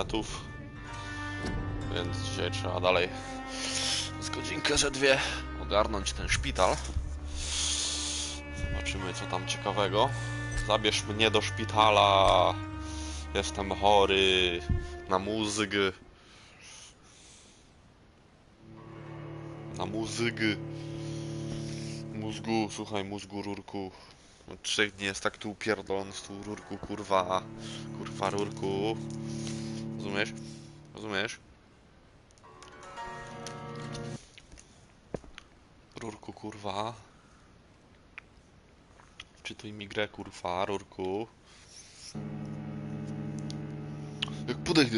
internetów. Więc dzisiaj trzeba dalej z godzinkę, że dwie ogarnąć ten szpital. Zobaczymy, co tam ciekawego. Zabierz mnie do szpitala. Jestem chory na mózg. Na mózg. Mózgu, słuchaj, mózgu, rurku. Od 3 dni jest tak tu upierdolony z tu rurku, kurwa. Kurwa, rurku. Rozumiesz? Rozumiesz? Rurku, kurwa. Czytuj mi grę, kurwa, rurku. Jak podejdę.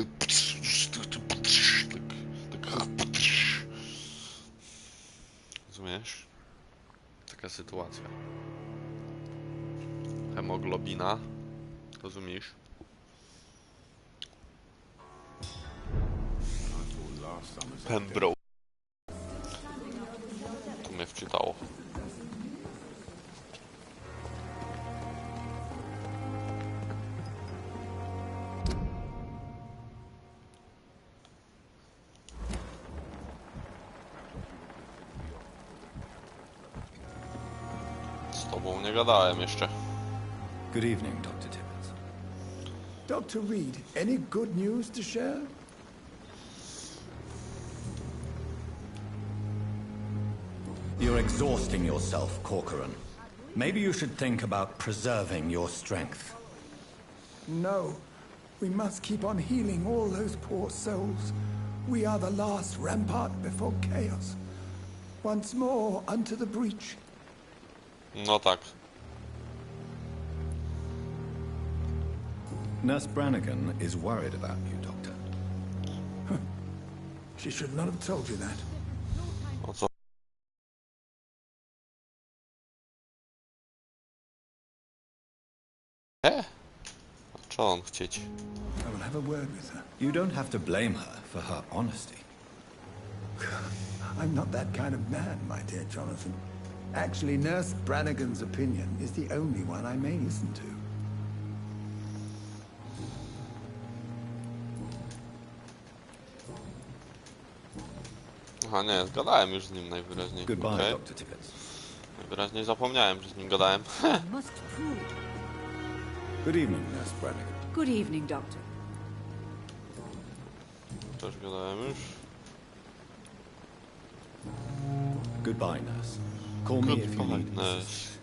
Rozumiesz? Taka sytuacja. Hemoglobina. Rozumiesz? Pembro. Tu mnie wczytało. Z tobą nie gadałem jeszcze. Good evening, Dr. Tibbets. Dr. Reed, any good news to share? You're exhausting yourself, Corcoran. Maybe you should think about preserving your strength. No. We must keep on healing all those poor souls. We are the last rampart before chaos. Once more unto the breach. No tak. Nurse Brannigan is worried about you, Doctor. She should not have told you that. O co? Co on chcieć? I will have a word with her. You don't have to blame her for her honesty. I'm not that kind of man, my dear Jonathan. Actually, Nurse Brannigan's opinion is the only one I may listen to. Aha, nie, zgadałem już z nim najwyraźniej. Goodbye, Okay. Dr. Tibbets. Najwyraźniej zapomniałem, że z nim gadałem. Good evening, Nurse Brannigan. Good evening, Doctor. Też gadałem już. Goodbye, Nurse. Call me if you need Goodbye, assistance.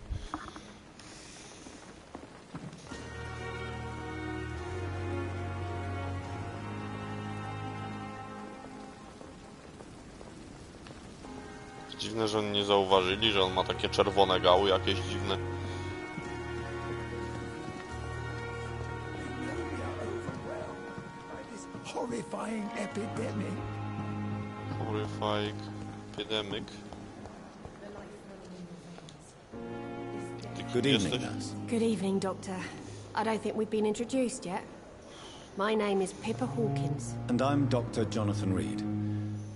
Dziwne, że oni nie zauważyli, że on ma takie czerwone gały jakieś dziwne. Horrifying epidemic. Horrifying epidemic. Good evening, Nurse. Good evening, Doctor. I don't think we've been introduced yet. My name is Pippa Hawkins. And I'm Dr. Jonathan Reed.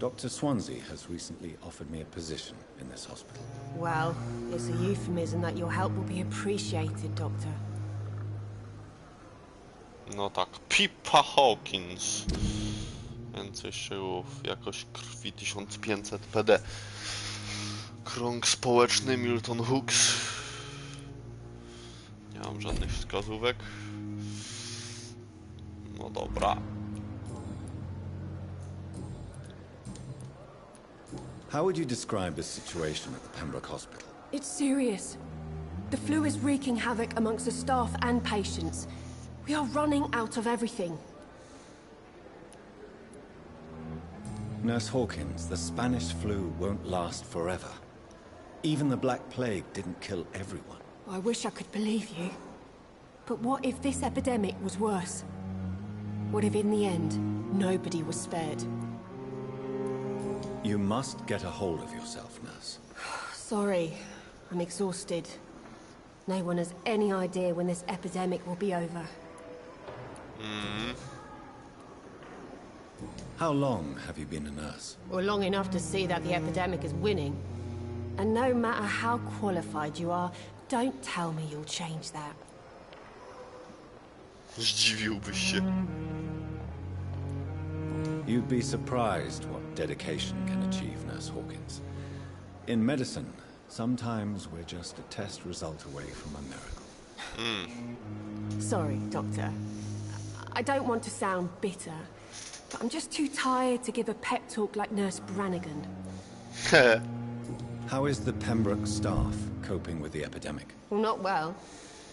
Dr. Swansea has recently offered me a position in this hospital. Well, it's a euphemism that your help will be appreciated, Doctor. No tak, Pippa Hawkins. Więcej szczegółów. Jakość krwi 1500 PD. Krąg społeczny Milton Hooks. Nie mam żadnych wskazówek. No dobra. How would you describe the situation at the Pembroke Hospital? It's serious. The flu is wreaking havoc amongst the staff and patients. We are running out of everything. Nurse Hawkins, the Spanish flu won't last forever. Even the Black Plague didn't kill everyone. I wish I could believe you. But what if this epidemic was worse? What if in the end, nobody was spared? You must get a hold of yourself, Nurse. Sorry, I'm exhausted. No one has any idea when this epidemic will be over. How long have you been a nurse? Well, long enough to see that the epidemic is winning. And no matter how qualified you are, don't tell me you'll change that. Zdziwiłbyś się. You'd be surprised what dedication can achieve, Nurse Hawkins. In medicine, sometimes we're just a test result away from a miracle. Sorry, Doctor. I don't want to sound bitter, but I'm just too tired to give a pep talk like Nurse Brannigan. How is the Pembroke staff coping with the epidemic? Well, not well.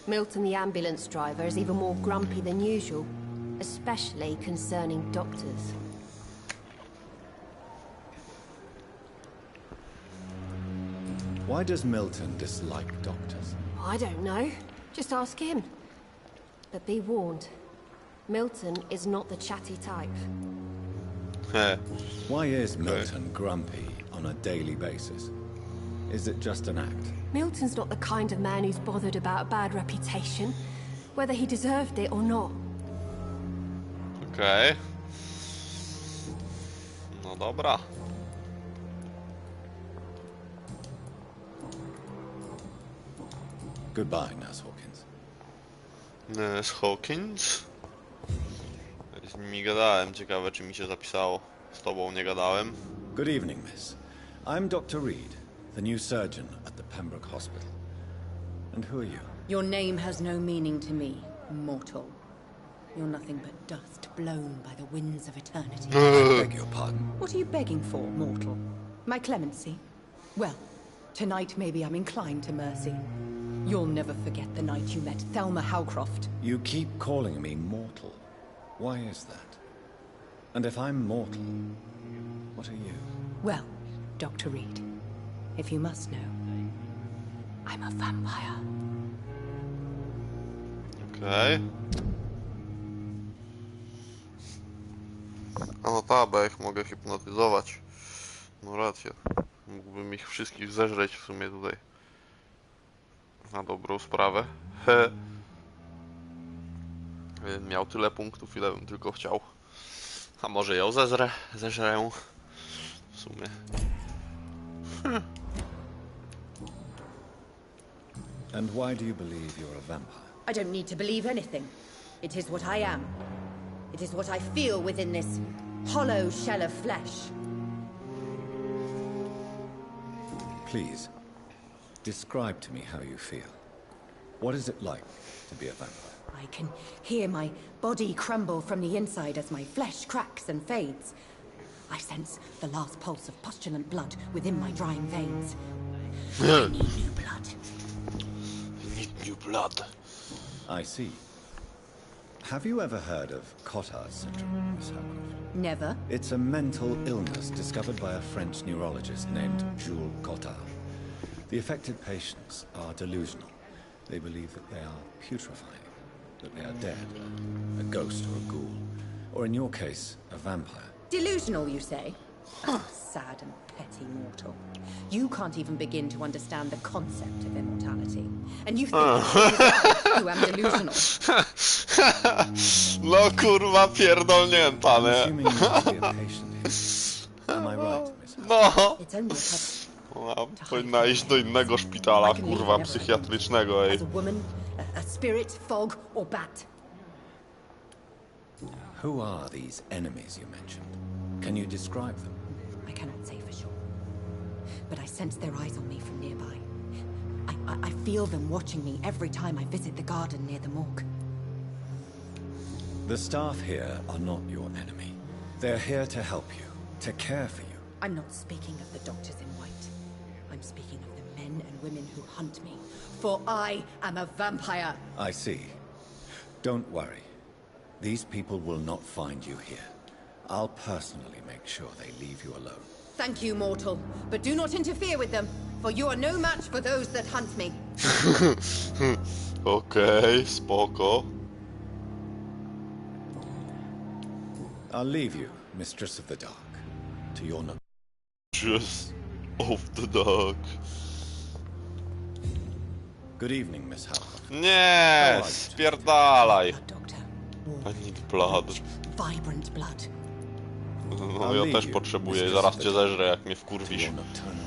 Milton, the ambulance driver, is even more grumpy than usual, especially concerning doctors. Why does Milton dislike doctors? I don't know. Just ask him. But be warned, Milton is not the chatty type. Why is Milton grumpy on a daily basis? Is it just an act? Milton's not the kind of man who's bothered about a bad reputation, whether he deserved it or not. Okej. No dobra. Goodbye, Nurse Hawkins. Nurse Hawkins? Z nimi gadałem, ciekawe czy mi się zapisało. Z tobą nie gadałem. Good evening, miss. I'm Dr. Reed, the new surgeon at the Pembroke Hospital. And who are you? Your name has no meaning to me, mortal. You're nothing but dust blown by the winds of eternity. I beg your pardon. What are you begging for, mortal? My clemency? Well, tonight maybe I'm inclined to mercy. You'll never forget the night you met Thelma Howcroft. You keep calling me mortal. Why is that? And if I'm mortal, what are you? Well, Dr. Reed, if you must know, I'm a vampire. Okej. A no tak, bo jak mogę hipnotyzować. No rację. Mógłbym ich wszystkich zeżreć w sumie tutaj. Na dobrą sprawę. Gdybym miał tyle punktów, ile bym tylko chciał. A może ją zeżrę. W sumie. And why do you believe you're a vampire? I don't need to believe anything. It is what I am. It is what I feel within this hollow shell of flesh. Please, describe to me how you feel. What is it like to be a vampire? I can hear my body crumble from the inside as my flesh cracks and fades. I sense the last pulse of postulant blood within my drying veins. I need new blood. Need new blood. I see. Have you ever heard of Cotard's syndrome, Miss Howcroft? Never. It's a mental illness discovered by a French neurologist named Jules Cotard. The affected patients are delusional. They believe that they are putrefying, that they are dead, a ghost or a ghoul, or in your case, a vampire. Delusional, you say? Oh, sad and petty mortal. You can't even begin to understand the concept of immortality. And you think it is I who am delusional. No kurwa pierdolnięta, I'm nie? assuming you must be a patient here. Am I right, Miss Howcroft? No! It's only a cover. Ona powinna iść do innego szpitala, kurwa, psychiatrycznego, ej. As a woman, a spirit, fog, or bat. Who are these enemies you mentioned? Can you describe them? I cannot say for sure. But I sense their eyes on me from nearby. I feel them watching me every time I visit the garden near the morgue. The staff here are not your enemy. They're here to help you, to care for you. I'm not speaking of the doctors in white. I'm speaking of the men and women who hunt me. For I am a vampire. I see. Don't worry. These people will not find you here. I'll personally make sure they leave you alone. Thank you, mortal. But do not interfere with them, for you are no match for those that hunt me. Okej, spoko. I'll leave you, Mistress of the Dark, to your no. Just of the dark. Good evening, Miss Howcroft. Nie, spierdalaj. Blood, Doctor. I need blood. Vibrant blood. No ja też potrzebuję, zaraz cię zeżrę, jak mnie To wkurwisz. your nocturnal.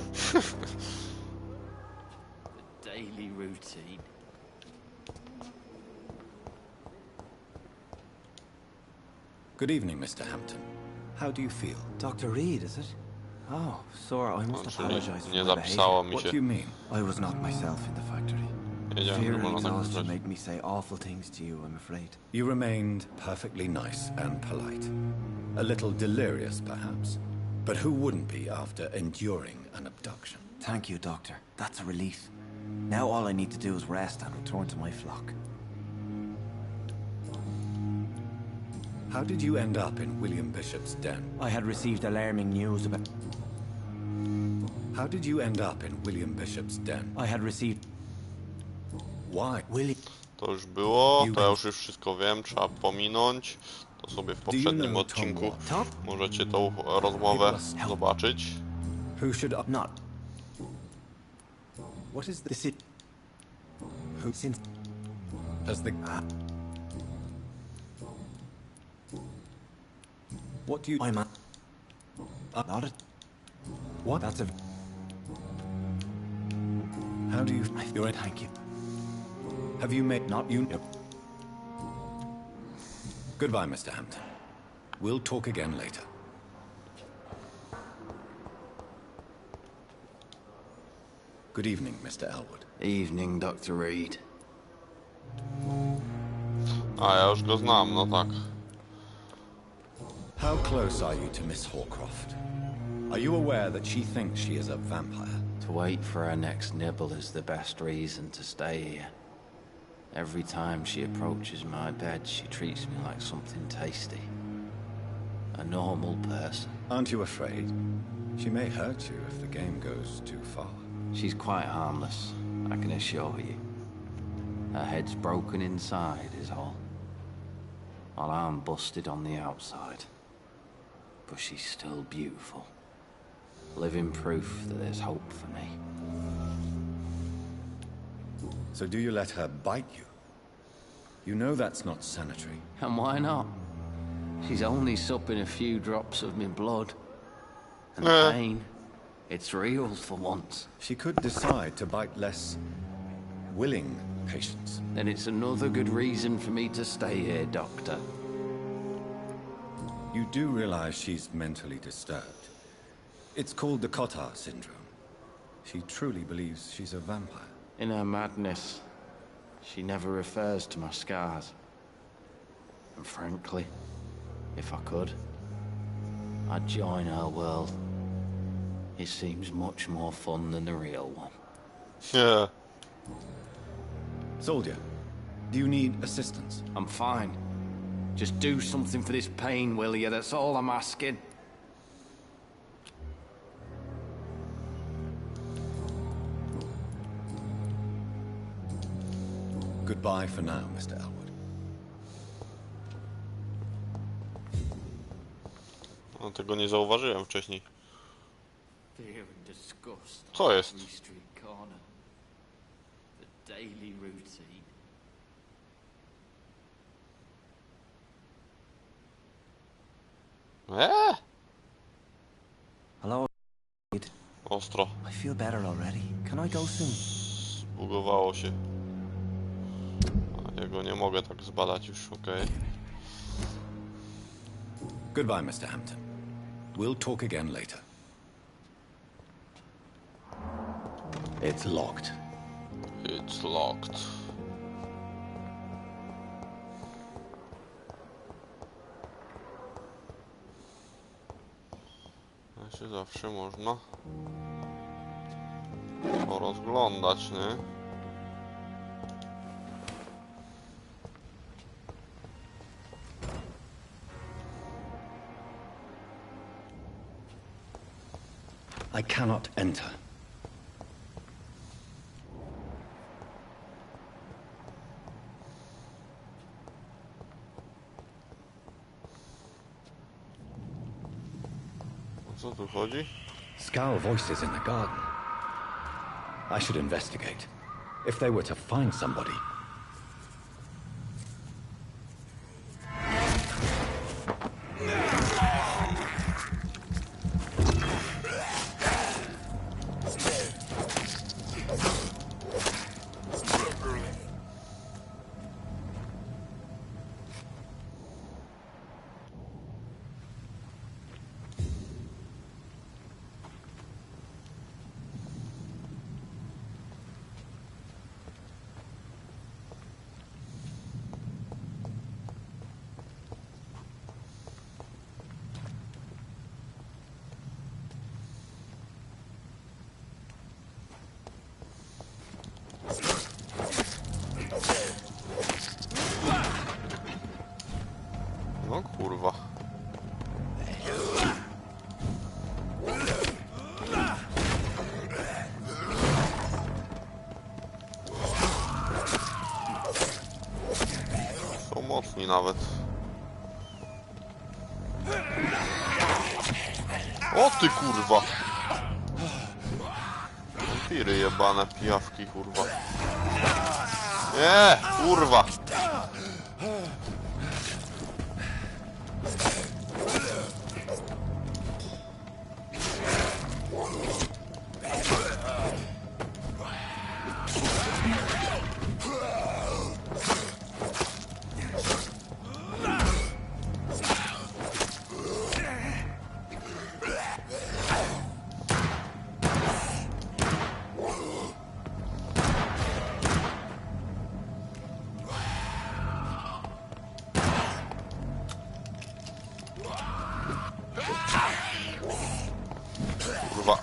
Daily routine. Good evening, Mr. Hampton. How do you feel? Dr. Reed, is it? Oh, Sora, I must apologize for Nie my zapisało behavior. mi What do się. you mean? I was not myself in the factory. Wiedziałem, Fear że and można tak exhaustion myśleć. made me say awful things to you, I'm afraid. You remained perfectly nice and polite. A little delirious, perhaps. But who wouldn't be after enduring an abduction? Thank you, Doctor. That's a relief. Now all I need to do is rest and return to my flock. How did you end up in William Bishop's den? I had received alarming news about... How did you end up in William Bishop's den? I had received... Why? William... To już było, to ja już wszystko wiem, trzeba pominąć. To sobie w poprzednim odcinku możecie tą rozmowę zobaczyć. Who should... Not... What is this? Who since... As the... What do you... I'm a... not a... What? That's a... How do you... You're in... Thank you. Have you made... Not you... Goodbye, Mr. Hampton. We'll talk again later. Good evening, Mr. Elwood. Evening, Dr. Reed. A, ja już go znam, no tak. How close are you to Miss Horcroft? Are you aware that she thinks she is a vampire? To wait for her next nibble is the best reason to stay here. Every time she approaches my bed, she treats me like something tasty. A normal person. Aren't you afraid? She may hurt you if the game goes too far. She's quite harmless, I can assure you. Her head's broken inside is all. While I'm busted on the outside. But she's still beautiful. Living proof that there's hope for me. So do you let her bite you? You know that's not sanitary. And why not? She's only supping a few drops of my blood. And the pain, it's real for once. She could decide to bite less willing patients. Then it's another good reason for me to stay here, Doctor. You do realize she's mentally disturbed. It's called the Cotter syndrome. She truly believes she's a vampire. In her madness, she never refers to my scars. And frankly, if I could, I'd join her world. It seems much more fun than the real one. Yeah. Soldier, do you need assistance? I'm fine. Just do something for this pain, will you? That's all I'm asking. Goodbye for now, Mr. Elwood. No, tego nie zauważyłem wcześniej. Fear and disgust. Co jest? Street corner. The daily routine. Hello, Ostro. I feel better already. Can I go soon? Zbugowało się. A ja go nie mogę tak zbadać już, okej. Goodbye, Mr. Hampton. We'll talk again later. It's locked. It's locked. Ja się zawsze można porozglądać, nie? I cannot enter. O co tu chodzi? Scowl voices in the garden. I should investigate. If they were to find somebody. nawet. O ty kurwa! Vampiry jebane, pijawki kurwa. Nie, kurwa! Kurwa.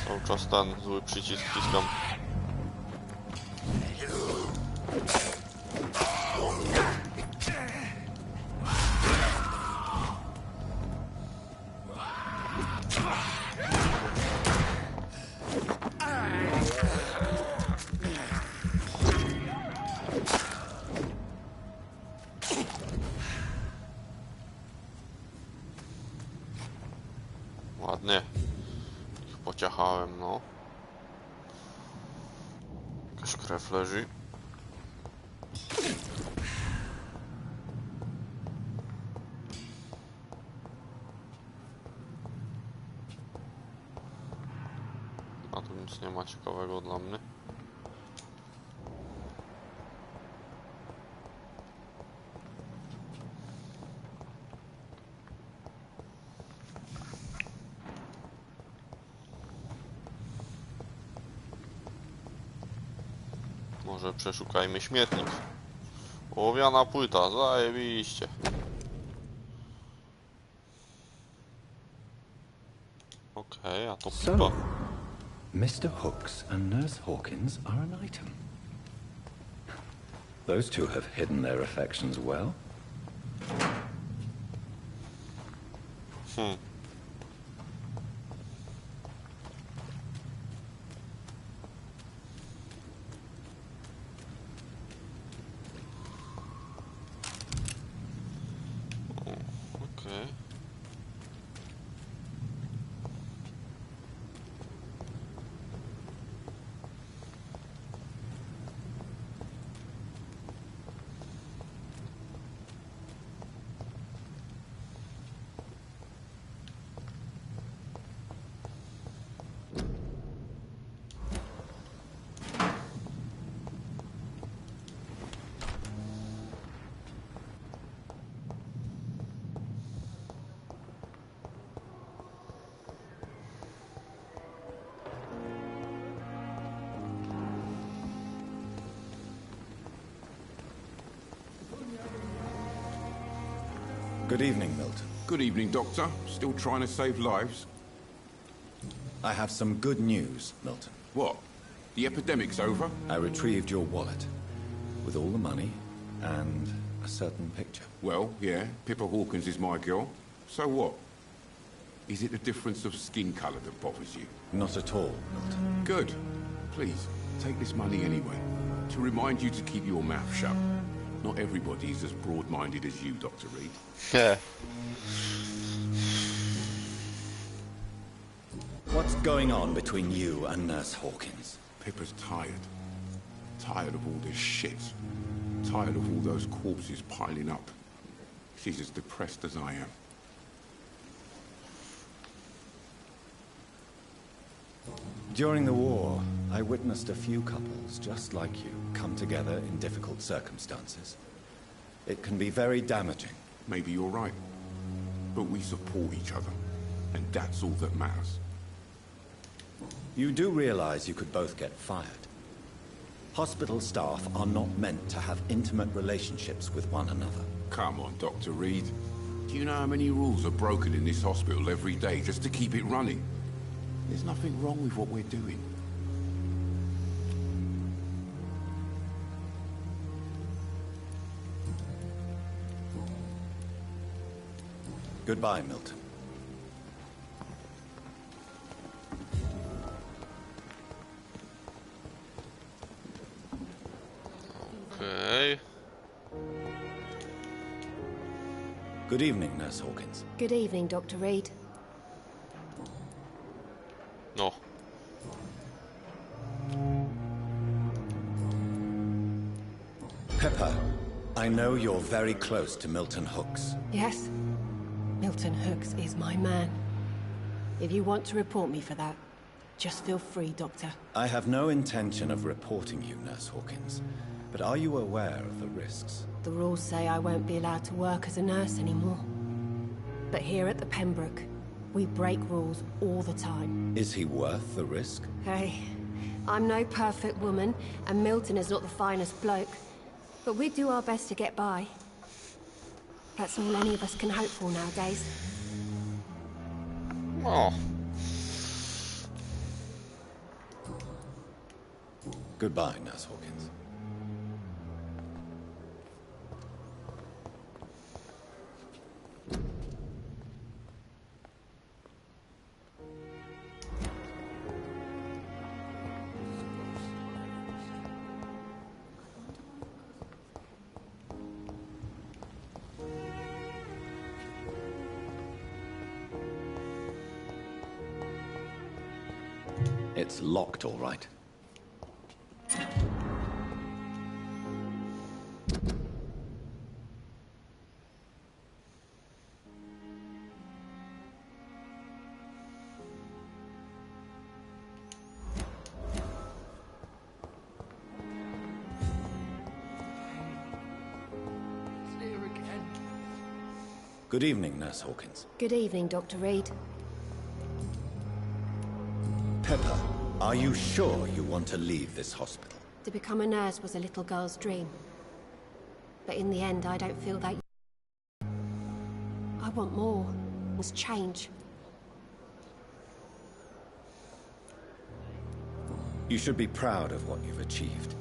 Cały czas ten zły przycisk wciskam. Ładnie. Ich pociachałem, no. Jakaś krew leży. A tu nic nie ma ciekawego dla mnie. Może przeszukajmy śmietnik. Ołowiana płyta, zajebiście. Okej, a to pipa. So, Mr. Hooks and Nurse Hawkins are an item. Those two have hidden their affections well. Okej. Good evening, Milton. Good evening, Doctor. Still trying to save lives? I have some good news, Milton. What? The epidemic's over? I retrieved your wallet with all the money and a certain picture. Well, yeah, Pippa Hawkins is my girl. So what? Is it the difference of skin colour that bothers you? Not at all, Milton. Good. Please, take this money anyway. To remind you to keep your mouth shut. Not everybody's as broad-minded as you, Dr. Reed. Yeah. What's going on between you and Nurse Hawkins? Pippa's tired. Tired of all this shit. Tired of all those corpses piling up. She's as depressed as I am. During the war, I witnessed a few couples just like you come together in difficult circumstances. It can be very damaging. Maybe you're right. But we support each other. And that's all that matters. You do realize you could both get fired. Hospital staff are not meant to have intimate relationships with one another. Come on, Dr. Reed. Do you know how many rules are broken in this hospital every day just to keep it running? There's nothing wrong with what we're doing. Goodbye, Milton. Okej. Good evening, Nurse Hawkins. Good evening, Dr. Reed. No. Pepper, I know you're very close to Milton Hooks. Yes? Milton Hooks is my man. If you want to report me for that, just feel free, Doctor. I have no intention of reporting you, Nurse Hawkins. But are you aware of the risks? The rules say I won't be allowed to work as a nurse anymore. But here at the Pembroke, we break rules all the time. Is he worth the risk? Hey, I'm no perfect woman, and Milton is not the finest bloke. But we do our best to get by. That's all any of us can hope for nowadays. Oh. Goodbye, Nurse Hawkins. It's locked, all right. Good evening, Nurse Hawkins. Good evening, Dr. Reed. Pepper, are you sure you want to leave this hospital? To become a nurse was a little girl's dream. But in the end, I don't feel that. I want more. Must change. You should be proud of what you've achieved.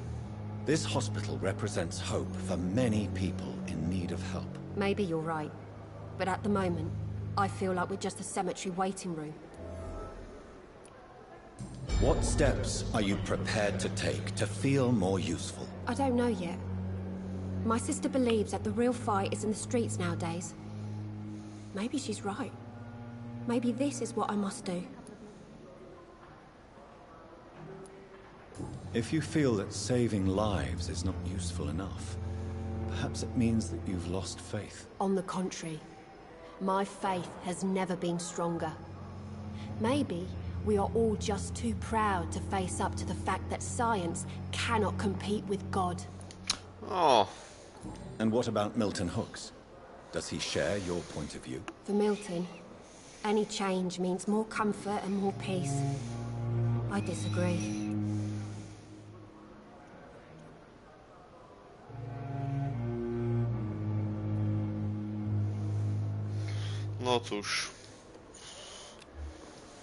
This hospital represents hope for many people in need of help. Maybe you're right. But at the moment, I feel like we're just a cemetery waiting room. What steps are you prepared to take to feel more useful? I don't know yet. My sister believes that the real fight is in the streets nowadays. Maybe she's right. Maybe this is what I must do. If you feel that saving lives is not useful enough, perhaps it means that you've lost faith. On the contrary, my faith has never been stronger. Maybe we are all just too proud to face up to the fact that science cannot compete with God. Oh. And what about Milton Hooks? Does he share your point of view? For Milton, any change means more comfort and more peace. I disagree. No cóż.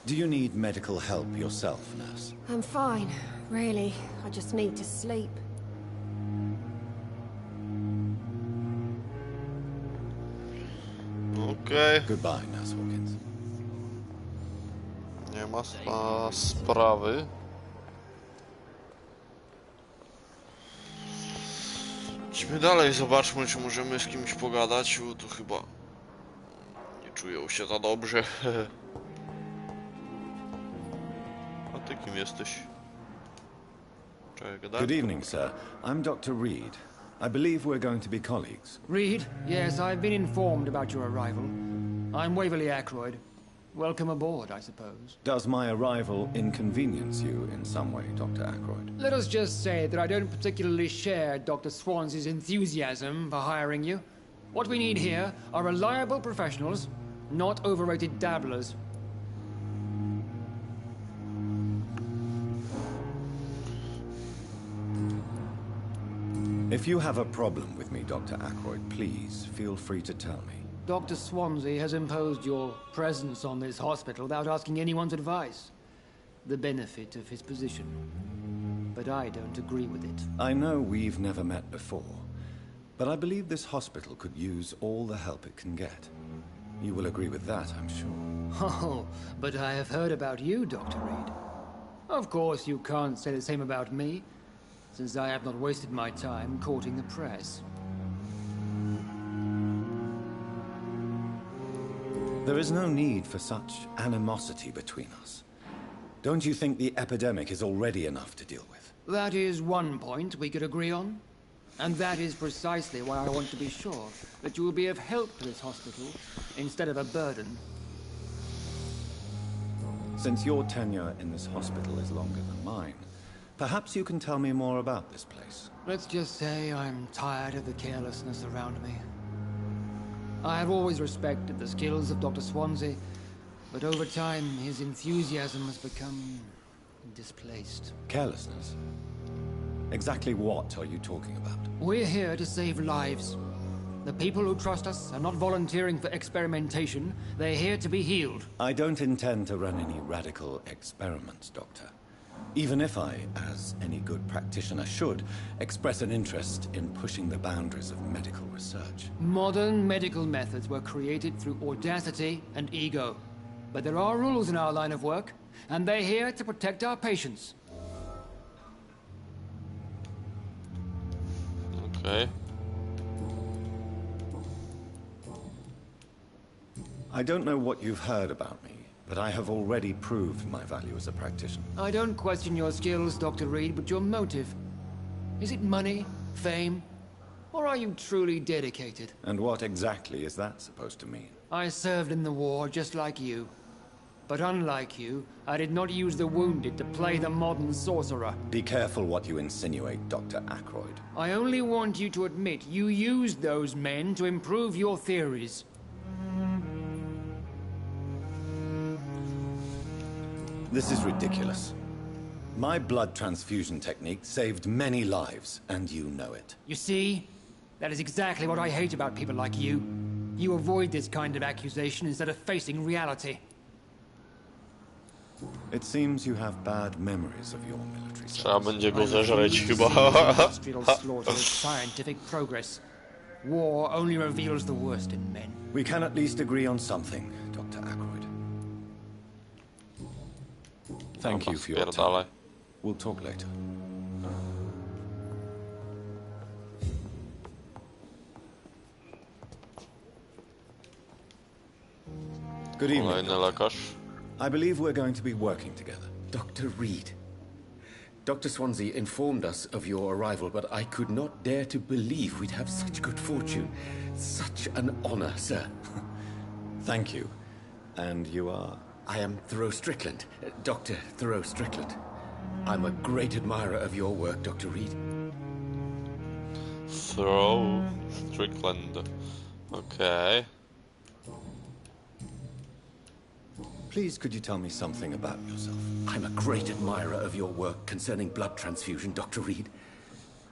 Do you need medical help yourself, nurse? I'm fine, really. I just need to sleep. Okej. Goodbye, Nurse Hawkins. Nie ma sprawy. Idźmy dalej, zobaczmy, czy możemy z kimś pogadać, bo tu chyba nie czują się za dobrze. A ty kim jesteś? Czekaj, gadaj. Good evening, sir. I'm Dr. Reed. I believe we're going to be colleagues. Reed? Yes, I've been informed about your arrival. I'm Waverly Ackroyd. Welcome aboard, I suppose. Does my arrival inconvenience you in some way, Dr. Ackroyd? Let us just say that I don't particularly share Dr. Swans's enthusiasm for hiring you. What we need here are reliable professionals, not overrated dabblers. If you have a problem with me, Dr. Ackroyd, please feel free to tell me. Dr. Swansea has imposed your presence on this hospital without asking anyone's advice. The benefit of his position. But I don't agree with it. I know we've never met before, but I believe this hospital could use all the help it can get. You will agree with that, I'm sure. Oh, but I have heard about you, Dr. Reed. Of course, you can't say the same about me, since I have not wasted my time courting the press. There is no need for such animosity between us. Don't you think the epidemic is already enough to deal with? That is one point we could agree on. And that is precisely why I want to be sure that you will be of help to this hospital instead of a burden. Since your tenure in this hospital is longer than mine, perhaps you can tell me more about this place. Let's just say I'm tired of the carelessness around me. I have always respected the skills of Dr. Swansea, but over time his enthusiasm has become displaced. Carelessness? Exactly what are you talking about? We're here to save lives. The people who trust us are not volunteering for experimentation. They're here to be healed. I don't intend to run any radical experiments, Doctor. Even if I, as any good practitioner should, express an interest in pushing the boundaries of medical research. Modern medical methods were created through audacity and ego. But there are rules in our line of work, and they're here to protect our patients. Okay. I don't know what you've heard about me, but I have already proved my value as a practitioner. I don't question your skills, Dr. Reed, but your motive. Is it money, fame, or are you truly dedicated? And what exactly is that supposed to mean? I served in the war just like you. But unlike you, I did not use the wounded to play the modern sorcerer. Be careful what you insinuate, Dr. Ackroyd. I only want you to admit you used those men to improve your theories. This is ridiculous. My blood transfusion technique saved many lives, and you know it. You see? That is exactly what I hate about people like you. You avoid this kind of accusation instead of facing reality. It seems you have bad memories of your military service. Trzeba będzie go zeżreć chyba. Industrial slaughter is scientific progress. War only reveals the worst in men. We can at least agree on something, Dr. Ackroyd. Thank you for your time. We'll talk later. Good evening. Kolejny lekarz. I believe we're going to be working together. Dr. Reed. Dr. Swansea informed us of your arrival, but I could not dare to believe we'd have such good fortune. Such an honor, sir. Thank you. And you are? I am Thoreau Strickland, Dr. Thoreau Strickland. I'm a great admirer of your work, Dr. Reed. Thoreau Strickland. Okay. Please, could you tell me something about yourself? I'm a great admirer of your work concerning blood transfusion, Dr. Reed.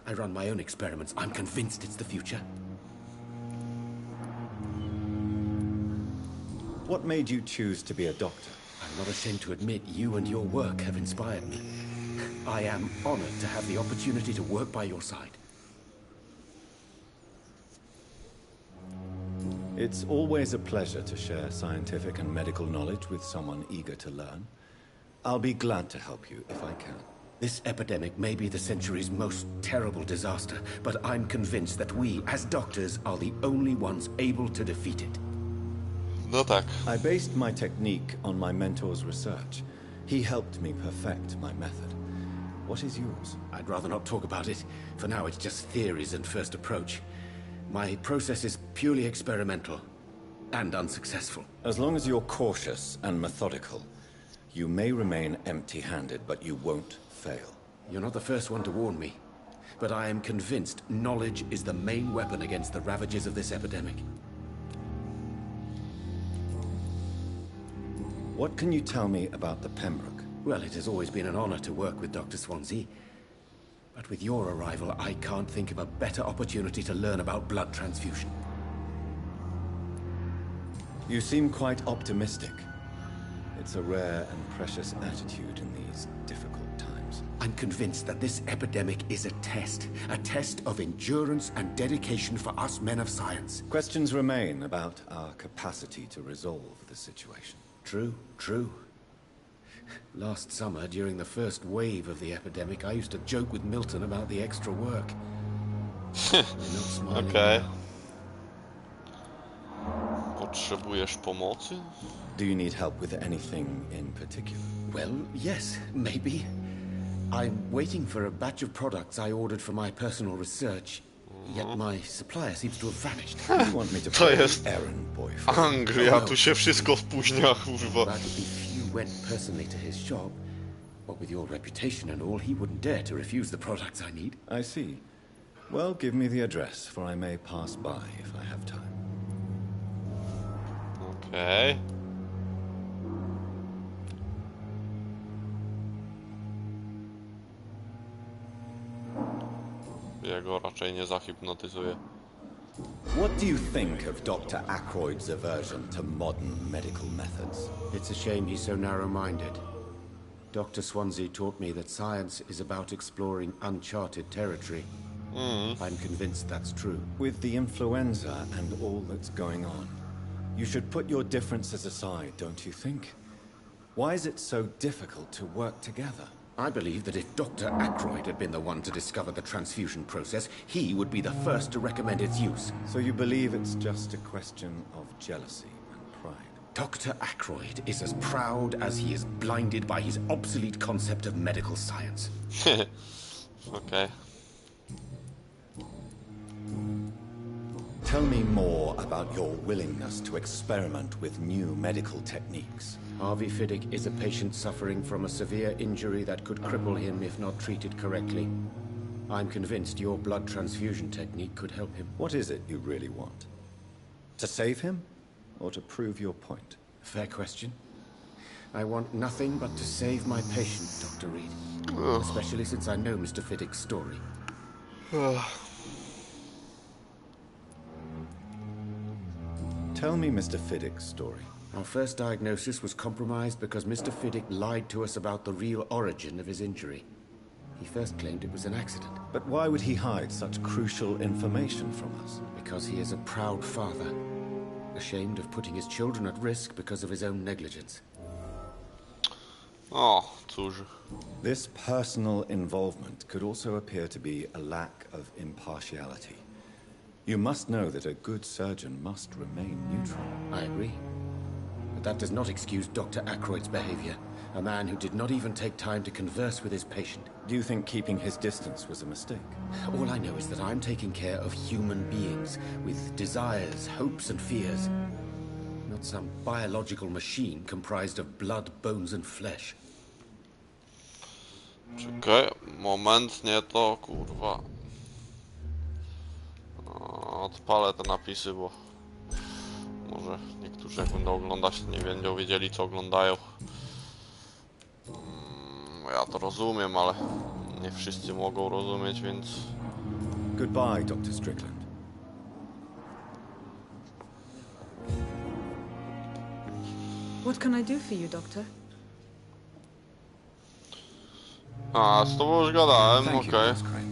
I run my own experiments. I'm convinced it's the future. What made you choose to be a doctor? I'm not ashamed to admit you and your work have inspired me. I am honored to have the opportunity to work by your side. It's always a pleasure to share scientific and medical knowledge with someone eager to learn. I'll be glad to help you if I can. This epidemic may be the century's most terrible disaster, but I'm convinced that we, as doctors, are the only ones able to defeat it. No tak. I based my technique on my mentor's research. He helped me perfect my method. What is yours? I'd rather not talk about it. For now, it's just theories and first approach. My process is purely experimental and unsuccessful. As long as you're cautious and methodical, you may remain empty-handed, but you won't fail. You're not the first one to warn me, but I am convinced knowledge is the main weapon against the ravages of this epidemic. What can you tell me about the Pembroke? Well, it has always been an honor to work with Dr. Swansea. But with your arrival, I can't think of a better opportunity to learn about blood transfusion. You seem quite optimistic. It's a rare and precious attitude in these difficult times. I'm convinced that this epidemic is a test of endurance and dedication for us men of science. Questions remain about our capacity to resolve the situation. True, true. Last summer, during the first wave of the epidemic, I used to joke with Milton about the extra work. Okay. Potrzebujesz pomocy? Do you need help with anything in particular? Well, yes, maybe. I'm waiting for a batch of products I ordered for my personal research, yet my supplier seems to have vanished. You want me to To play jest errand boy for Anglia, tu się wszystko spóźnia, kurwa. But if you went personally to his shop, what with your reputation and all, he wouldn't dare to refuse the products I need. I see. Well, give me the address, for I may pass by if I have time. Okej. Jego raczej nie zahipnotyzuje. What do you think of Dr. Ackroyd's aversion to modern medical methods? It's a shame he's so narrow-minded. Dr. Swansea taught me that science is about exploring uncharted territory. I'm convinced that's true. With the influenza and all that's going on, you should put your differences aside, don't you think? Why is it so difficult to work together? I believe that if Dr. Ackroyd had been the one to discover the transfusion process, he would be the first to recommend its use. So you believe it's just a question of jealousy and pride? Dr. Ackroyd is as proud as he is blinded by his obsolete concept of medical science. Okej. Tell me more about your willingness to experiment with new medical techniques. Harvey Fiddick is a patient suffering from a severe injury that could cripple him if not treated correctly. I'm convinced your blood transfusion technique could help him. What is it you really want? To save him, or to prove your point? Fair question. I want nothing but to save my patient, Dr. Reed. Especially since I know Mr. Fiddick's story. Tell me Mr. Fiddick's story. Our first diagnosis was compromised because Mr. Fiddick lied to us about the real origin of his injury. He first claimed it was an accident. But why would he hide such crucial information from us? Because he is a proud father, ashamed of putting his children at risk because of his own negligence. O, cóż. This personal involvement could also appear to be a lack of impartiality. You must know that a good surgeon must remain neutral. I agree. But that does not excuse Dr. Ackroyd's behavior. A man who did not even take time to converse with his patient. Do you think keeping his distance was a mistake? All I know is that I'm taking care of human beings with desires, hopes and fears. Not some biological machine comprised of blood, bones and flesh. Czekaj, moment, nie to, kurwa. Odpalę te napisy, bo może niektórzy jak będą oglądać, to nie będą wiedzieli co oglądają. Ja to rozumiem, ale nie wszyscy mogą rozumieć, więc... Goodbye, Dr. Strickland. What can I do for you, doctor? A, z tobą już gadałem, Thank you, okej. Nurse Crane.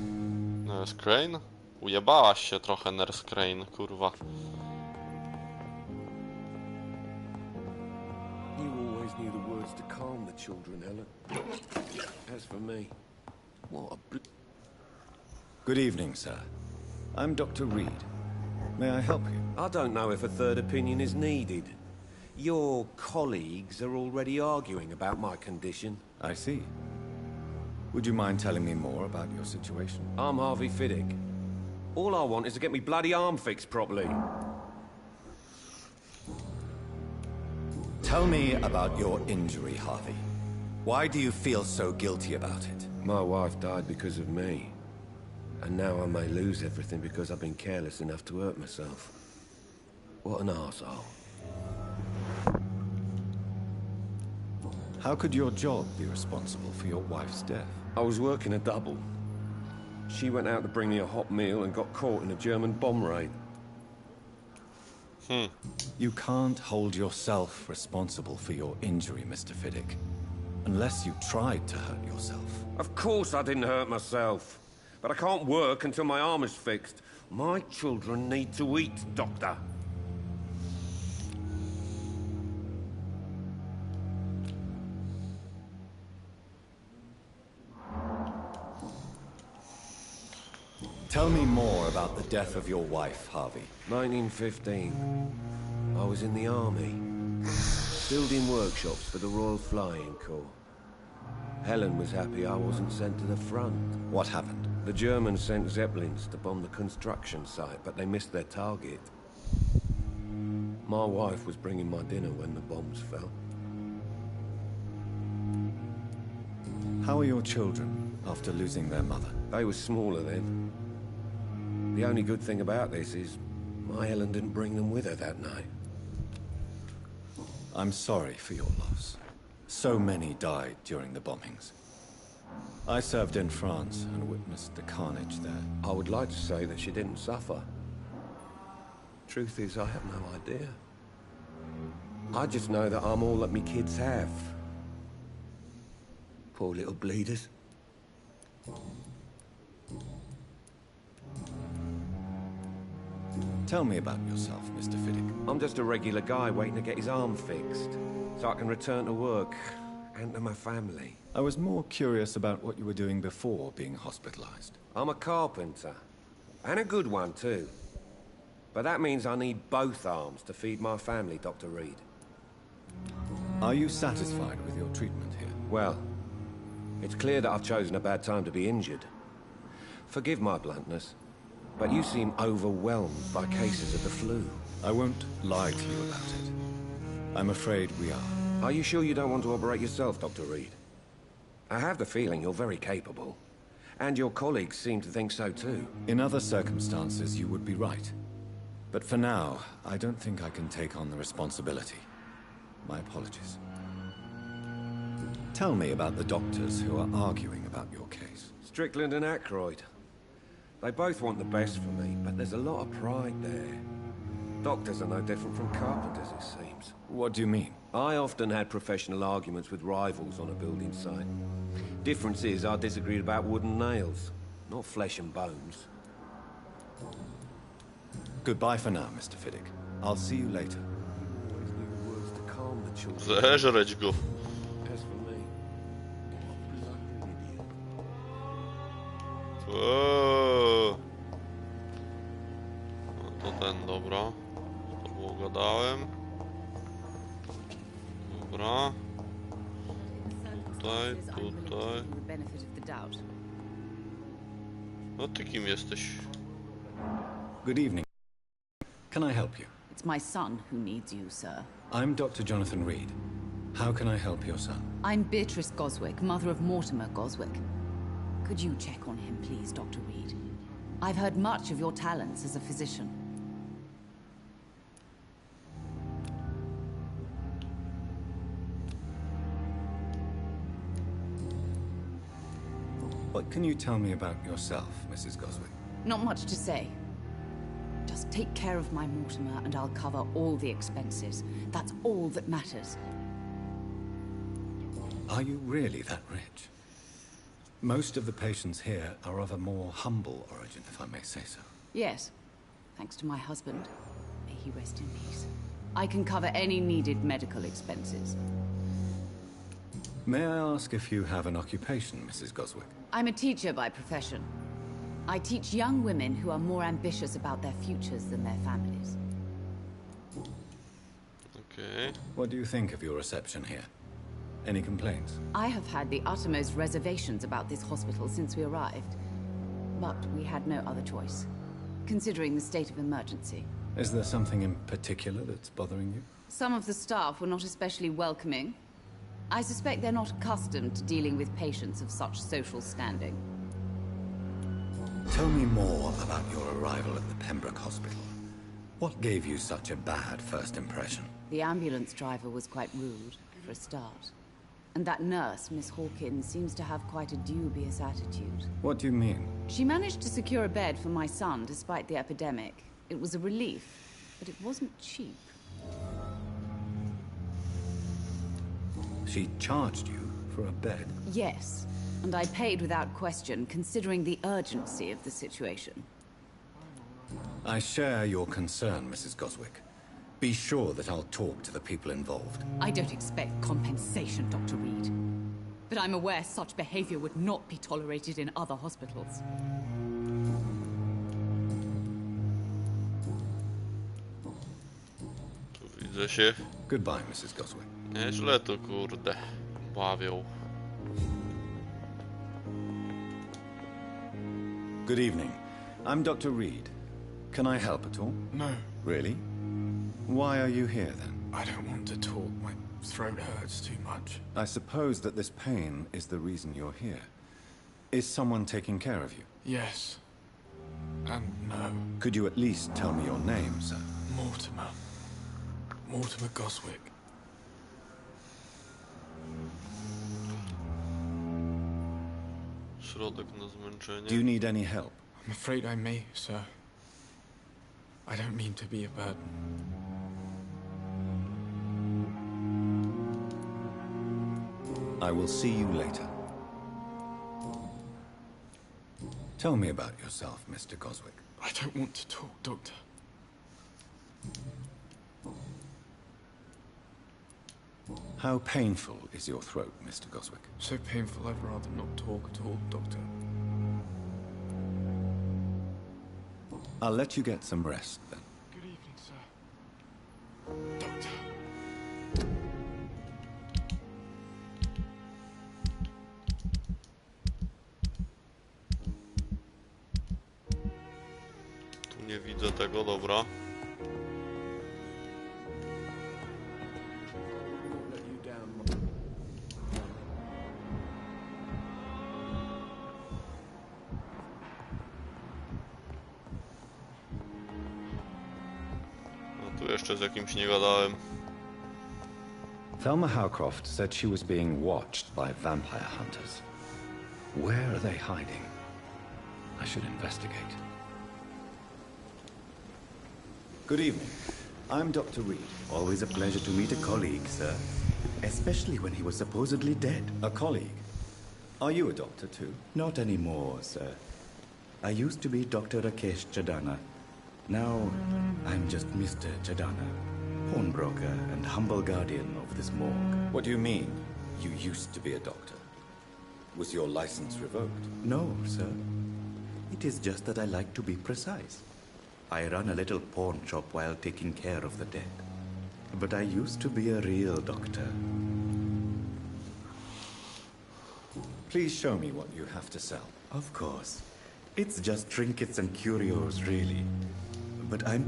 Nurse Crane? Ujebałaś się trochę, Nurse Crane, kurwa. You always knew the words to calm the children, Helen. As for me, what a Good evening, sir. I'm Dr. Reed. May I help you? I don't know if a third opinion is needed. Your colleagues are already arguing about my condition. I see. Would you mind telling me more about your situation? I'm Harvey Fiddick. All I want is to get me bloody arm fixed properly. Tell me about your injury, Harvey. Why do you feel so guilty about it? My wife died because of me. And now I may lose everything because I've been careless enough to hurt myself. What an arsehole. How could your job be responsible for your wife's death? I was working a double. She went out to bring me a hot meal and got caught in a German bomb raid. You can't hold yourself responsible for your injury, Mr. Fiddick. Unless you tried to hurt yourself. Of course I didn't hurt myself. But I can't work until my arm is fixed. My children need to eat, Doctor. Tell me more about the death of your wife, Harvey. 1915. I was in the army, building workshops for the Royal Flying Corps. Helen was happy I wasn't sent to the front. What happened? The Germans sent Zeppelins to bomb the construction site, but they missed their target. My wife was bringing my dinner when the bombs fell. How are your children after losing their mother? They were smaller then. The only good thing about this is my Helen didn't bring them with her that night. I'm sorry for your loss. So many died during the bombings. I served in France and witnessed the carnage there. I would like to say that she didn't suffer. Truth is, I have no idea. I just know that I'm all that me kids have. Poor little bleeders. Tell me about yourself, Mr. Fiddick. I'm just a regular guy waiting to get his arm fixed, so I can return to work and to my family. I was more curious about what you were doing before being hospitalized. I'm a carpenter, and a good one too. But that means I need both arms to feed my family, Dr. Reed. Are you satisfied with your treatment here? Well, it's clear that I've chosen a bad time to be injured. Forgive my bluntness, but you seem overwhelmed by cases of the flu. I won't lie to you about it. I'm afraid we are. Are you sure you don't want to operate yourself, Dr. Reed? I have the feeling you're very capable. And your colleagues seem to think so too. In other circumstances, you would be right. But for now, I don't think I can take on the responsibility. My apologies. Tell me about the doctors who are arguing about your case. Strickland and Aykroyd. They both want the best for me, but there's a lot of pride there. Doctors are no different from carpenters, it seems. What do you mean? I often had professional arguments with rivals on a building site. Difference is, I disagreed about wooden nails, not flesh and bones. Goodbye for now, Mr. Fiddick. I'll see you later. Zeżreć go. No to ten, dobra. To było gadałem. Dobra. Tutaj, tutaj. No ty kim jesteś? Good evening. Can I help you? It's my son who needs you, sir. I'm Dr. Jonathan Reed. How can I help your son? I'm Beatrice Goswick, mother of Mortimer Goswick. Could you check on him, please, Dr. Reed? I've heard much of your talents as a physician. What can you tell me about yourself, Mrs. Goswick? Not much to say. Just take care of my Mortimer and I'll cover all the expenses. That's all that matters. Are you really that rich? Most of the patients here are of a more humble origin, if I may say so. Yes, thanks to my husband. May he rest in peace. I can cover any needed medical expenses. May I ask if you have an occupation, Mrs. Goswick? I'm a teacher by profession. I teach young women who are more ambitious about their futures than their families. Okay. What do you think of your reception here? Any complaints? I have had the uttermost reservations about this hospital since we arrived. But we had no other choice, considering the state of emergency. Is there something in particular that's bothering you? Some of the staff were not especially welcoming. I suspect they're not accustomed to dealing with patients of such social standing. Tell me more about your arrival at the Pembroke Hospital. What gave you such a bad first impression? The ambulance driver was quite rude, for a start. And that nurse, Miss Hawkins, seems to have quite a dubious attitude. What do you mean? She managed to secure a bed for my son despite the epidemic. It was a relief, but it wasn't cheap. She charged you for a bed? Yes, and I paid without question, considering the urgency of the situation. I share your concern, Mrs. Goswick. Be sure that I'll talk to the people involved. I don't expect compensation, Dr. Reed. But I'm aware such behavior would not be tolerated in other hospitals. Tu że się Goodbye, Mrs. Goswick. nieźle to kurde bawią. Good evening. I'm Dr. Reed. Can I help at all? No. Really? Why are you here then? I don't want to talk. My throat hurts too much. I suppose that this pain is the reason you're here. Is someone taking care of you? Yes. And no. Could you at least tell me your name, sir? Mortimer. Mortimer Goswick. Środek na zmęczenie. Do you need any help? I'm afraid I may, sir. I don't mean to be a burden. I will see you later. Tell me about yourself, Mr. Goswick. I don't want to talk, Doctor. How painful is your throat, Mr. Goswick? So painful I'd rather not talk at all, Doctor. I'll let you get some rest, then. Good evening, sir. Doctor. Tu nie widzę tego, dobra. Tu jeszcze z jakimś nie gadałem. Thelma Howcroft said she was being watched by vampire hunters. Where are they hiding? I should investigate. Good evening. I'm Dr. Reed. Always a pleasure to meet a colleague, sir. Especially when he was supposedly dead. A colleague? Are you a doctor too? Not anymore, sir. I used to be Dr. Rakesh Chadana. Now, I'm just Mr. Chadana, pawnbroker and humble guardian of this morgue. What do you mean, you used to be a doctor? Was your license revoked? No, sir. It is just that I like to be precise. I run a little pawn shop while taking care of the dead. But I used to be a real doctor. Please show me what you have to sell. Of course. It's just trinkets and curios, really. But I'm...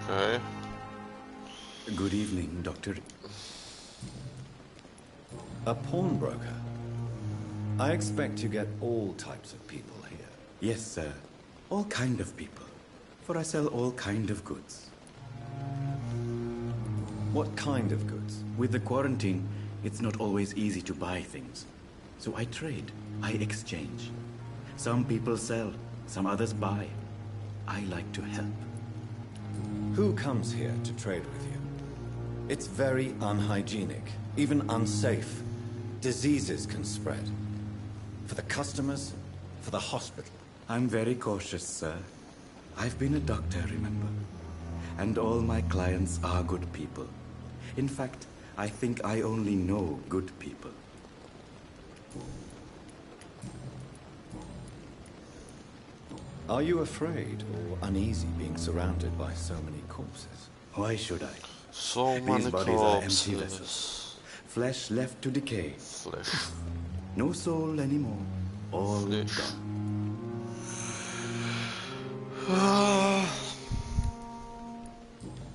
Okay. Good evening, Doctor. A pawnbroker? I expect you get all types of people here. Yes, sir. All kind of people. For I sell all kind of goods. What kind of goods? With the quarantine, it's not always easy to buy things. So I trade. I exchange. Some people sell, some others buy. I like to help. Who comes here to trade with you? It's very unhygienic, even unsafe. Diseases can spread. For the customers, for the hospital. I'm very cautious, sir. I've been a doctor, remember? And all my clients are good people. In fact, I think I only know good people. Are you afraid or uneasy being surrounded by so many corpses? Why should I? So many These bodies are empty corpses. vessels. Flesh left to decay. Flesh. No soul anymore. All Flesh. gone.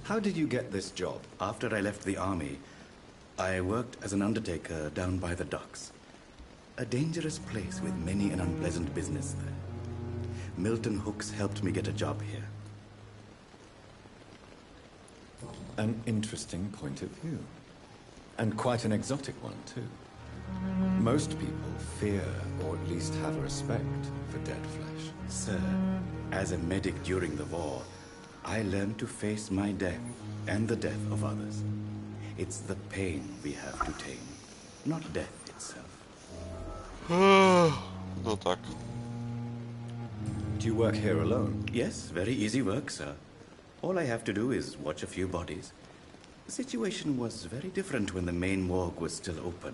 How did you get this job? After I left the army, I worked as an undertaker down by the docks. A dangerous place with many an unpleasant business there. Milton Hooks helped me get a job here. An interesting point of view. And quite an exotic one, too. Most people fear, or at least have respect, for dead flesh. Sir, as a medic during the war, I learned to face my death and the death of others. It's the pain we have to tame, not death itself. No tak. Do you work here alone? Yes, very easy work, sir. All I have to do is watch a few bodies. The situation was very different when the main morgue was still open.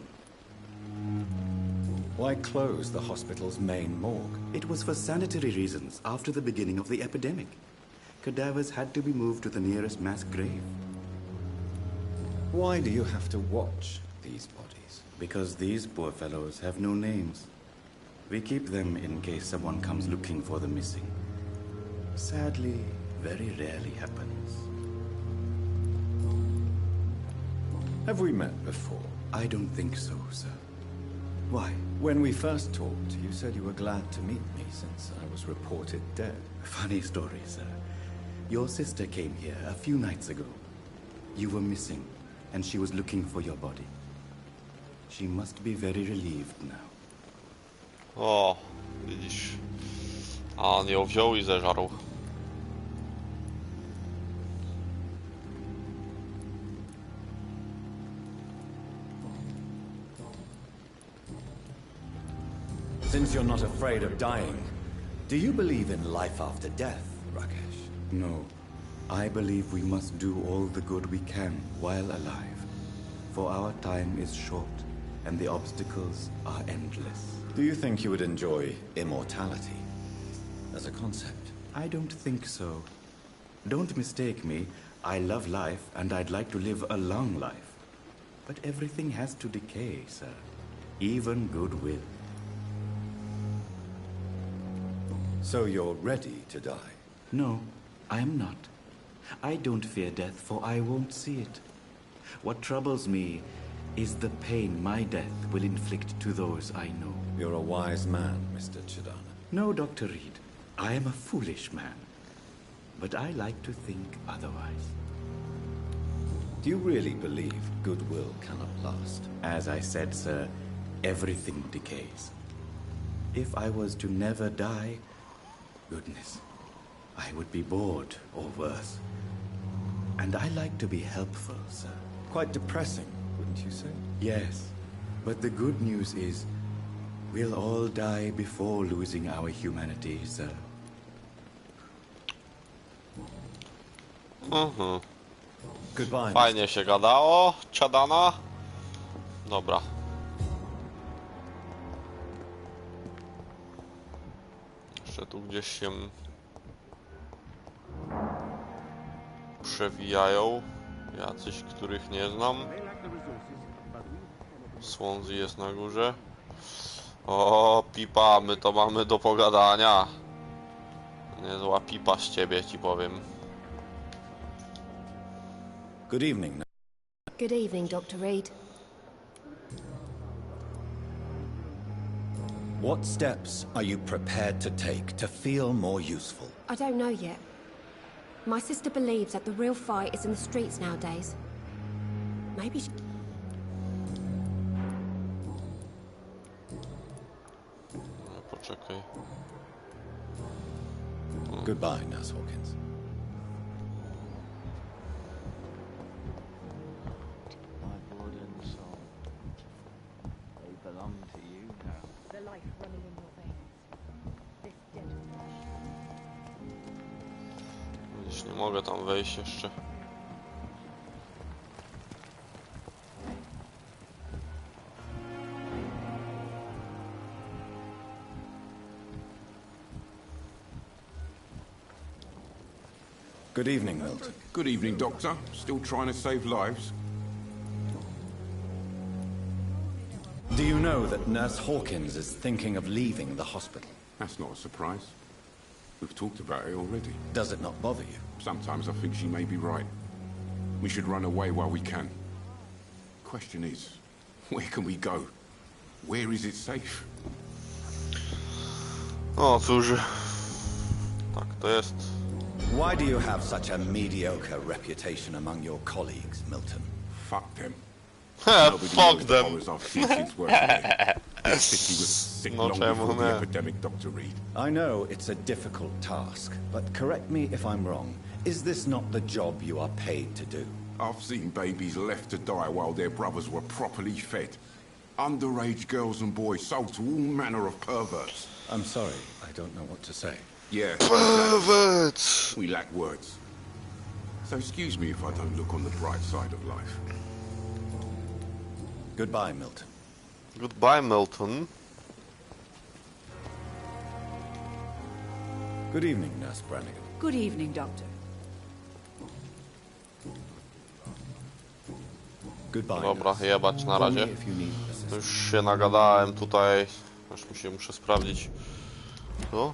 Why close the hospital's main morgue? It was for sanitary reasons after the beginning of the epidemic. Cadavers had to be moved to the nearest mass grave. Why do you have to watch these bodies? Because these poor fellows have no names. We keep them in case someone comes looking for the missing. Sadly, very rarely happens. Have we met before? I don't think so, sir. Why? When we first talked, you said you were glad to meet me since I was reported dead. Funny story, sir. Your sister came here a few nights ago. You were missing, and she was looking for your body. She must be very relieved now. O, widzisz. A on ją wziął i zeżarł. Since you're not afraid of dying, do you believe in life after death, Rakesh? No. I believe we must do all the good we can while alive. For our time is short, and the obstacles are endless. Do you think you would enjoy immortality as a concept? I don't think so. Don't mistake me. I love life, and I'd like to live a long life. But everything has to decay, sir. Even goodwill. So you're ready to die? No, I am not. I don't fear death, for I won't see it. What troubles me is the pain my death will inflict to those I know. You're a wise man, Mr. Chidana. No, Dr. Reed. I am a foolish man. But I like to think otherwise. Do you really believe goodwill cannot last? As I said, sir, everything decays. If I was to never die, goodness, I would be bored or worse. And I like to be helpful, sir. Quite depressing, wouldn't you say? Yes, but the good news is we'll all die before losing our humanity, sir. Goodbye. Fajnie się gadało, Chadana. Dobra. Jeszcze tu gdzieś się przewijają jacyś, których nie znam. Swansea jest na górze. O, pipa, my to mamy do pogadania. Niezła pipa z ciebie, ci powiem. Good evening. Good evening, Dr. Reed. What steps are you prepared to take to feel more useful? I don't know yet. My sister believes that the real fight is in the streets nowadays. Maybe she... Poczekaj. Goodbye, Nurse Hawkins. My blood and soul, they belong to you now. The life running in your veins. This dead flesh. Widzisz, nie mogę tam wejść jeszcze. Good evening, Milton. Good evening, Doctor. Still trying to save lives? Do you know that Nurse Hawkins is thinking of leaving the hospital? That's not a surprise. We've talked about it already. Does it not bother you? Sometimes I think she may be right. We should run away while we can. Question is, where can we go? Where is it safe? O cóż, tak to jest. Why do you have such a mediocre reputation among your colleagues, Milton? Fuck them. Fuck them. I've seen since working here. This city was sick long before the epidemic, Dr. Reed. I know it's a difficult task, but correct me if I'm wrong. Is this not the job you are paid to do? I've seen babies left to die while their brothers were properly fed. Underage girls and boys sold to all manner of perverts. I'm sorry, I don't know what to say. Yeah. Perverts! We lack words. So excuse me if I don't look on the bright side of life. Goodbye, Milton. Goodbye, Milton. Good evening, Nurse Brannigan. Good evening, Doctor. Goodbye. Dobra, jebać na Call me razie. if you need assistance. Już się nagadałem tutaj. Aż mi się muszę sprawdzić. Tu?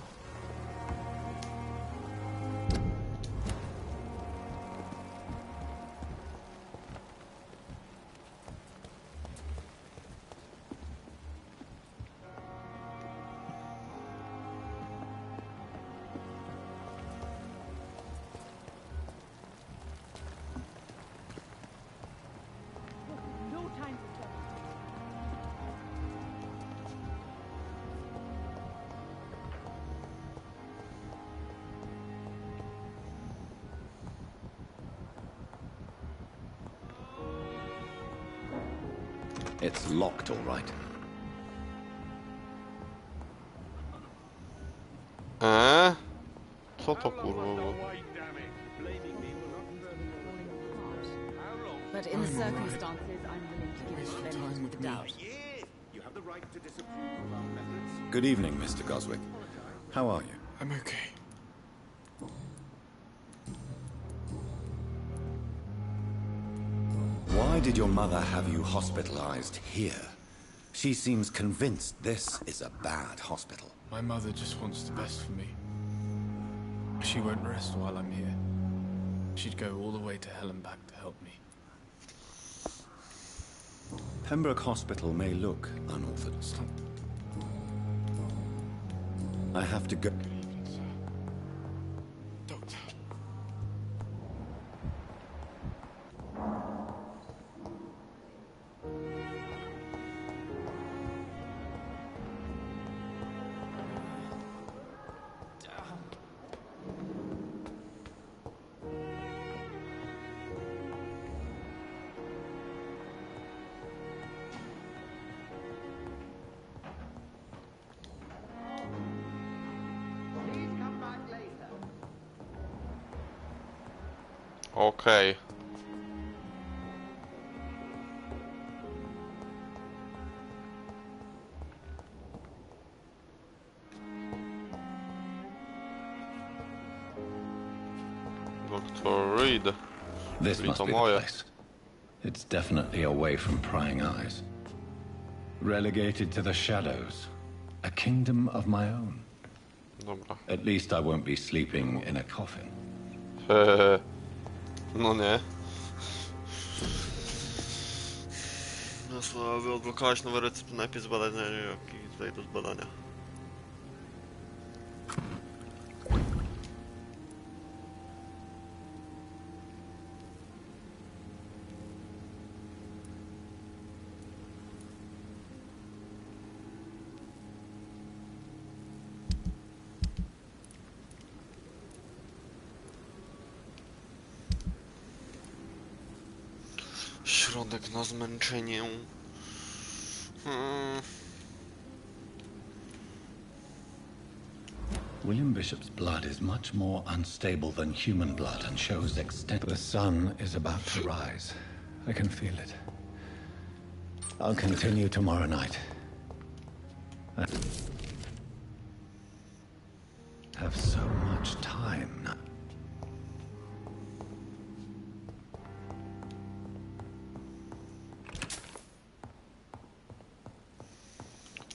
It's locked, all right. Co to kurwa było? But in the circumstances, I'm willing to give the benefit of the doubt. Good evening, Mr. Goswick. How are you? I'm okay. Why did your mother have you hospitalized here? She seems convinced this is a bad hospital. My mother just wants the best for me. She won't rest while I'm here. She'd go all the way to hell and back to help me. Pembroke Hospital may look unorthodox. I have to go. Doctor. Okej. Dr. Reed. This Czyli must to be the moje. place. It's definitely away from prying eyes. Relegated to the shadows. A kingdom of my own. Dobra. At least I won't be sleeping in a coffin. No nie. No słowa, aby odblokować nowe recepty, najpierw zbadać jaki tutaj do zbadania. Środek na zmęczenie. William Bishop's blood is much more unstable than human blood and shows extent. The sun is about to rise. I can feel it. I'll continue tomorrow night. I have so much time now.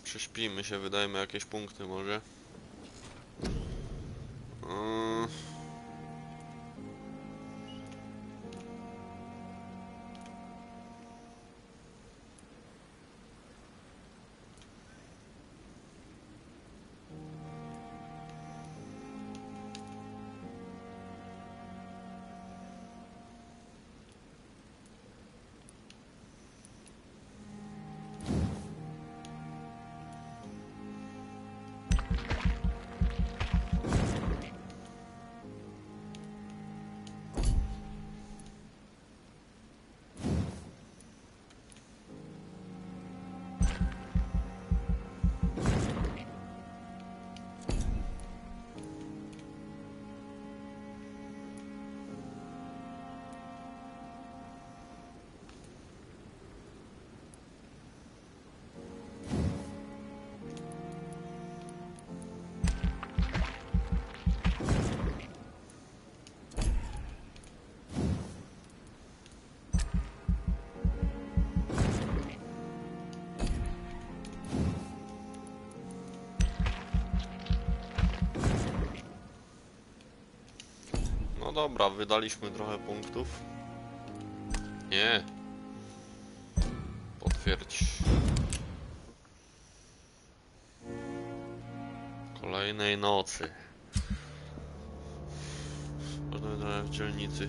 Prześpijmy się, wydajmy jakieś punkty może. No dobra, wydaliśmy trochę punktów. Nie. Potwierdź. Kolejnej nocy. Można trochę w dzielnicy.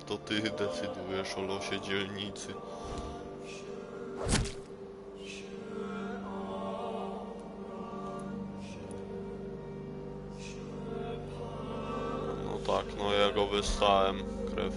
To ty decydujesz o losie dzielnicy. No tak, no ja go wystałem. Krew.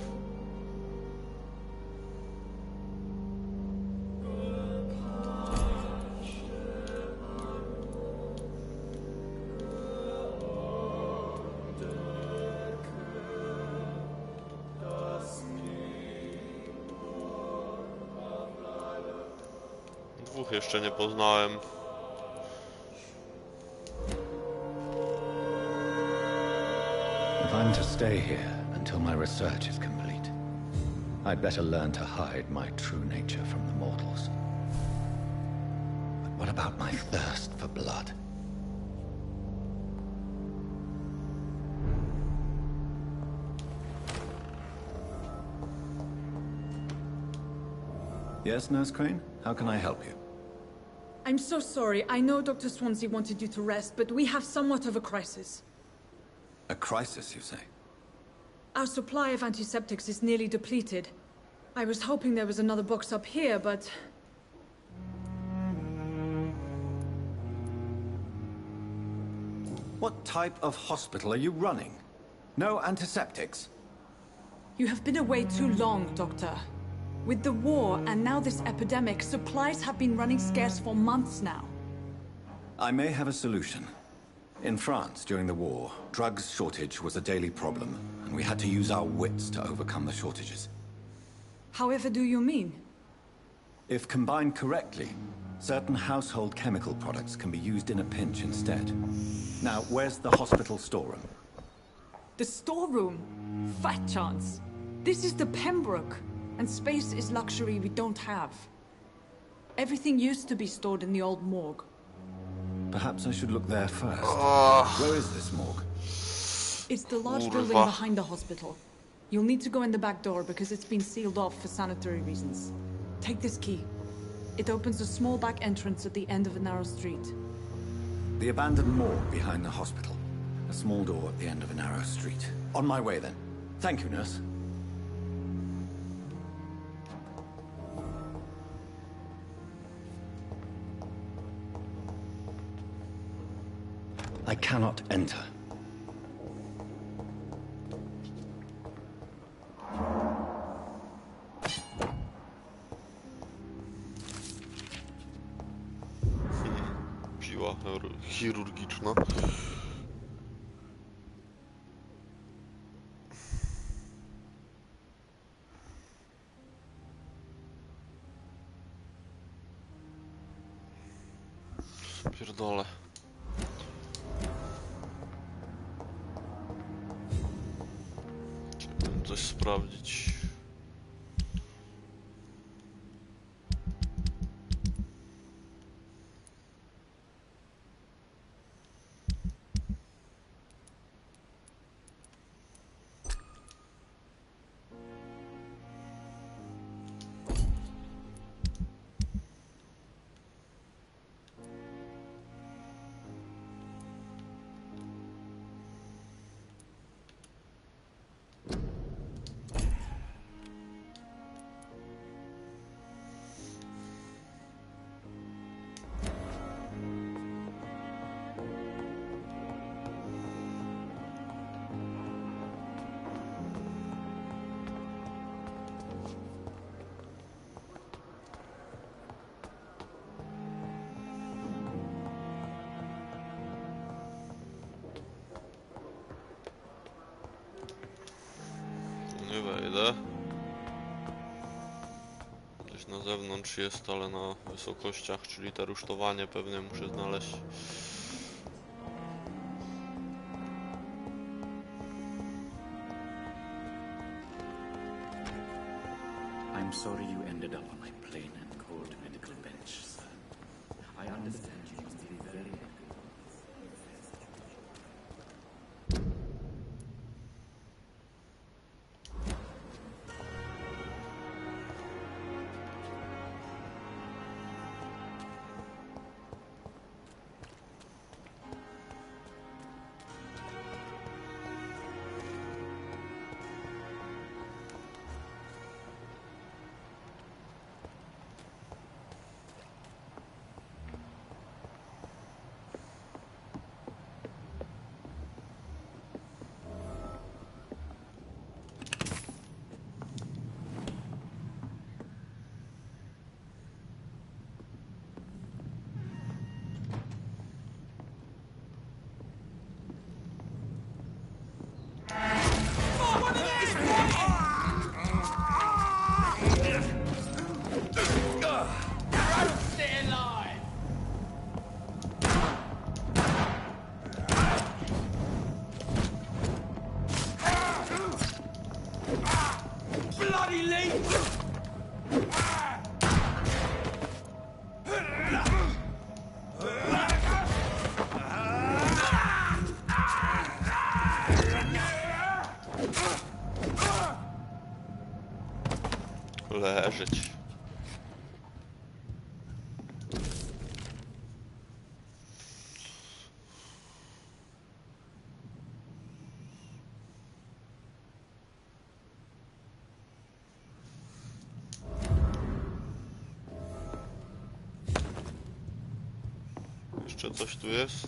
Dwóch jeszcze nie poznałem. If I'm to stay here until my research is complete, I'd better learn to hide my true nature from the mortals. But what about my thirst for blood? Yes, Nurse Crane? How can I help you? I'm so sorry. I know Dr. Swansea wanted you to rest, but we have somewhat of a crisis. A crisis, you say? Our supply of antiseptics is nearly depleted. I was hoping there was another box up here, but... What type of hospital are you running? No antiseptics? You have been away too long, Doctor. With the war and now this epidemic, supplies have been running scarce for months now. I may have a solution. In France, during the war, drugs shortage was a daily problem, and we had to use our wits to overcome the shortages. However do you mean? If combined correctly, certain household chemical products can be used in a pinch instead. Now, where's the hospital storeroom? The storeroom? Fat chance. This is the Pembroke, and space is luxury we don't have. Everything used to be stored in the old morgue. Perhaps I should look there first. Where is this morgue? It's the large building behind the hospital. You'll need to go in the back door because it's been sealed off for sanitary reasons. Take this key. It opens a small back entrance at the end of a narrow street. The abandoned morgue behind the hospital. A small door at the end of a narrow street. On my way then. Thank you, nurse. I cannot enter. Piła chirurgiczna. Pierdolę. Chciałbym coś sprawdzić. Nie wejdę. Gdzieś na zewnątrz jest, ale na wysokościach, czyli te rusztowanie pewnie muszę znaleźć. I'm sorry you ended up on my plain and cold medical bench, sir. I understand you must be very angry. Leżeć. Jeszcze coś tu jest?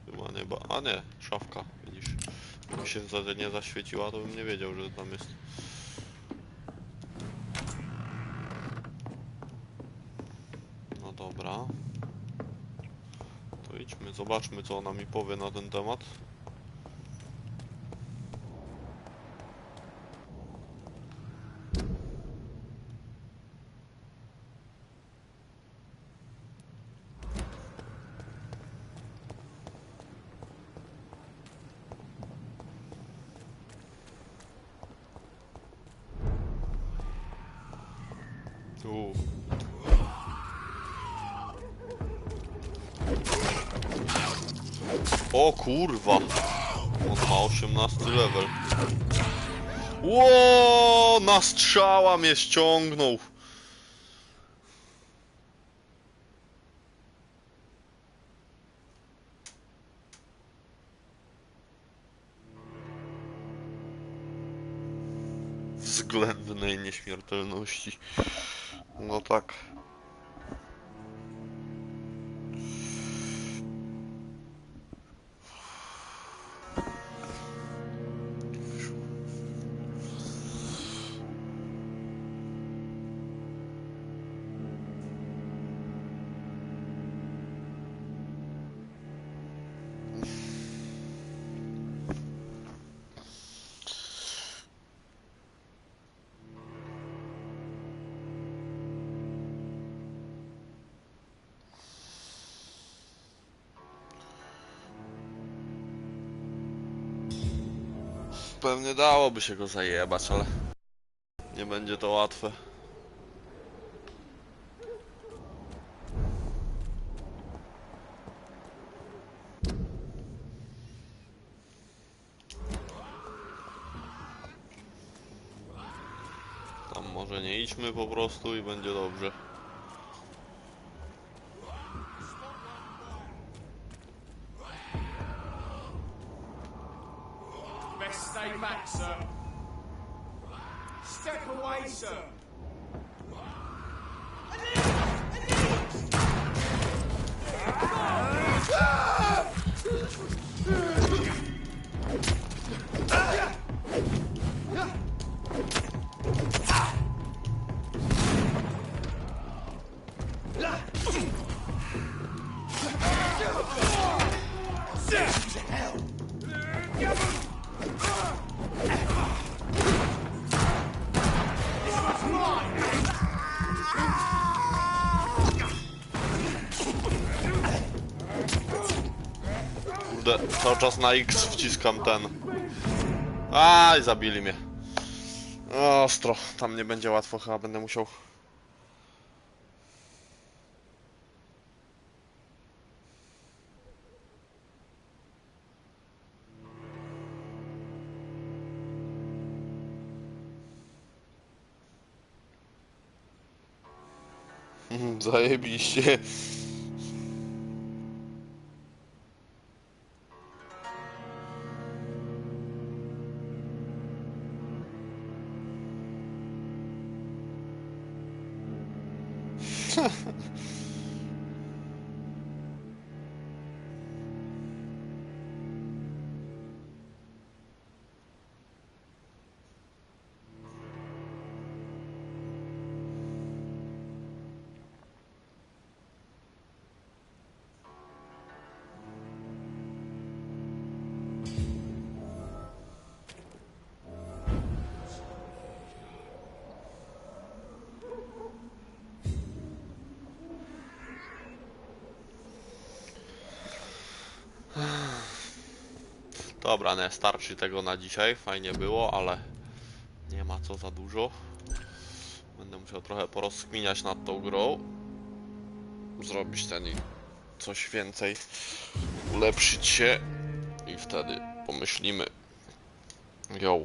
Chyba nie, a nie, szafka, widzisz. Jakby się nie zaświeciła, to bym nie wiedział, że tam jest. No dobra. To idźmy, zobaczmy, co ona mi powie na ten temat. Tu. O kurwa! On ma 18 level. Ło, na strzała mnie ściągnął. Względnej nieśmiertelności. No tak. Pewnie dałoby się go zajebać, ale nie będzie to łatwe. Tam może nie idźmy po prostu i będzie dobrze. Stay back, sir. Step away, sir. Kurde, cały czas na X wciskam ten. Aj, zabili mnie. Ostro, tam nie będzie łatwo, chyba będę musiał. Zajebiście. Dobra, nie, starczy tego na dzisiaj. Fajnie było, ale nie ma co za dużo. Będę musiał trochę porozkminiać nad tą grą. Zrobić ten i coś więcej. Ulepszyć się. I wtedy pomyślimy. Jo.